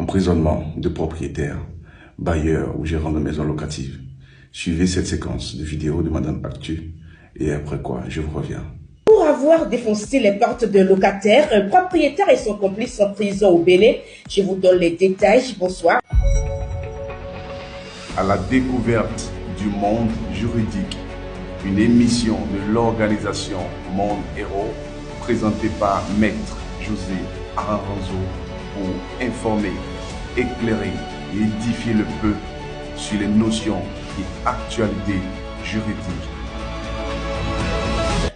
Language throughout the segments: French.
Emprisonnement de propriétaires, bailleurs ou gérants de maisons locatives. Suivez cette séquence de vidéos de Madame Actu et après quoi, je vous reviens. Pour avoir défoncé les portes d'un locataire, un propriétaire et son complice en prison au Bénin, je vous donne les détails. Bonsoir. À la découverte du monde juridique, une émission de l'organisation Monde Héros présentée par Maître José Aranzo pour informer, éclairer et édifier le peuple sur les notions et actualités juridiques.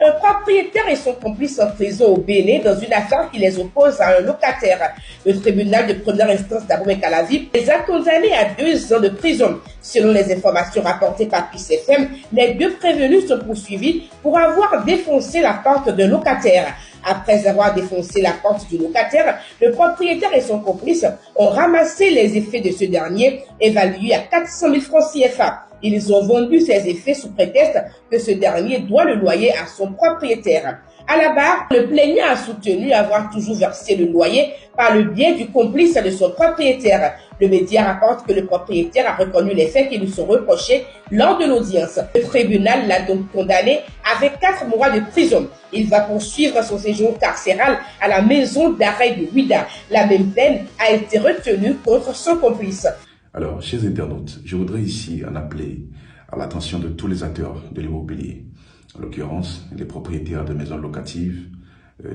Un propriétaire et son complice en prison au Bénin dans une affaire qui les oppose à un locataire. Le tribunal de première instance d'Abomey-Calavi les a condamnés à 2 ans de prison. Selon les informations rapportées par PIS-FM, les 2 prévenus sont poursuivis pour avoir défoncé la porte d'un locataire. Après avoir défoncé la porte du locataire, le propriétaire et son complice ont ramassé les effets de ce dernier, évalués à 400 000 francs CFA. Ils ont vendu ces effets sous prétexte que ce dernier doit le loyer à son propriétaire. À la barre, le plaignant a soutenu avoir toujours versé le loyer par le biais du complice de son propriétaire. Le média rapporte que le propriétaire a reconnu les faits qui lui sont reprochés lors de l'audience. Le tribunal l'a donc condamné avec 4 mois de prison. Il va poursuivre son séjour carcéral à la maison d'arrêt de Ouida. La même peine a été retenue contre son complice. Alors, chers internautes, je voudrais ici en appeler à l'attention de tous les acteurs de l'immobilier, en l'occurrence les propriétaires de maisons locatives,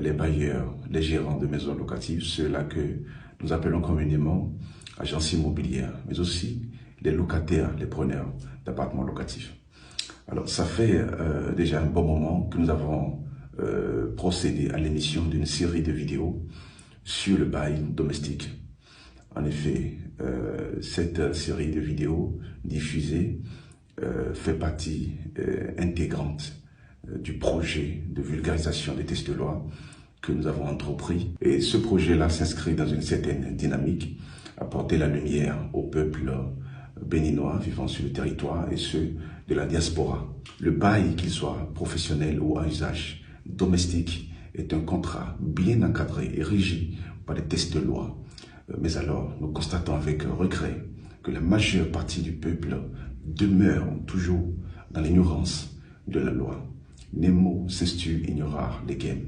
les bailleurs, les gérants de maisons locatives, ceux-là que nous appelons communément agences immobilières, mais aussi les locataires, les preneurs d'appartements locatifs. Alors, ça fait déjà un bon moment que nous avons procédé à l'émission d'une série de vidéos sur le bail domestique. En effet, cette série de vidéos diffusées fait partie intégrante du projet de vulgarisation des textes de loi que nous avons entrepris. Et ce projet-là s'inscrit dans une certaine dynamique, apporter la lumière au peuple béninois vivant sur le territoire et ceux de la diaspora. Le bail, qu'il soit professionnel ou à usage domestique, est un contrat bien encadré et régi par les textes de loi. Mais alors, nous constatons avec regret que la majeure partie du peuple demeure toujours dans l'ignorance de la loi. Nemo s'instue ignorar legem.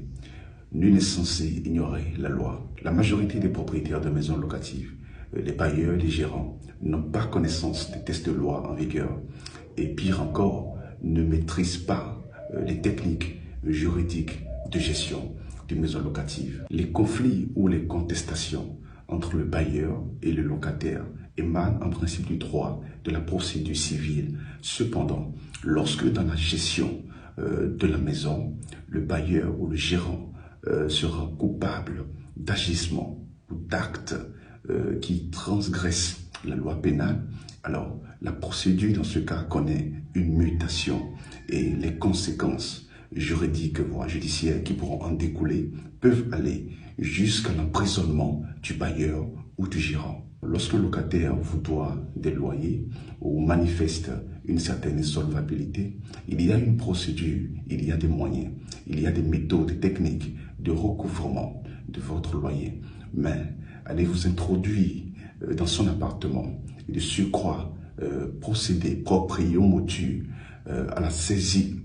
Nul n'est censé ignorer la loi. La majorité des propriétaires de maisons locatives, les bailleurs, les gérants, n'ont pas connaissance des textes de loi en vigueur et pire encore, ne maîtrisent pas les techniques juridiques de gestion d'une maison locative. Les conflits ou les contestations entre le bailleur et le locataire émanent en principe du droit de la procédure civile. Cependant, lorsque dans la gestion de la maison, le bailleur ou le gérant sera coupable d'agissements ou d'actes qui transgressent la loi pénale, alors la procédure dans ce cas connaît une mutation et les conséquences juridiques voire judiciaires qui pourront en découler peuvent aller jusqu'à l'emprisonnement du bailleur ou du gérant. Lorsqu'un locataire vous doit des loyers ou manifeste une certaine insolvabilité, il y a une procédure, il y a des moyens, il y a des méthodes techniques de recouvrement de votre loyer. Mais allez vous introduire dans son appartement et de surcroît procéder proprio motu à la saisie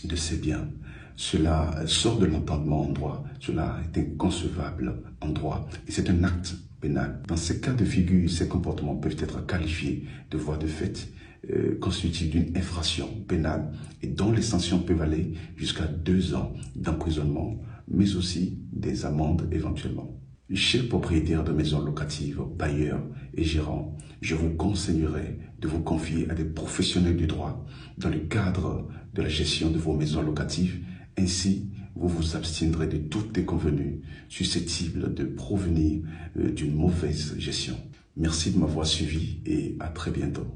de ses biens. Cela sort de l'entendement en droit, cela est inconcevable en droit et c'est un acte pénal. Dans ces cas de figure, ces comportements peuvent être qualifiés de voies de fait constitutifs d'une infraction pénale et dont les sanctions peuvent aller jusqu'à 2 ans d'emprisonnement, mais aussi des amendes éventuellement. Chers propriétaires de maisons locatives, bailleurs et gérants, je vous conseillerais de vous confier à des professionnels du droit dans le cadre de la gestion de vos maisons locatives. Ainsi, vous vous abstiendrez de toute déconvenue susceptible de provenir d'une mauvaise gestion. Merci de m'avoir suivi et à très bientôt.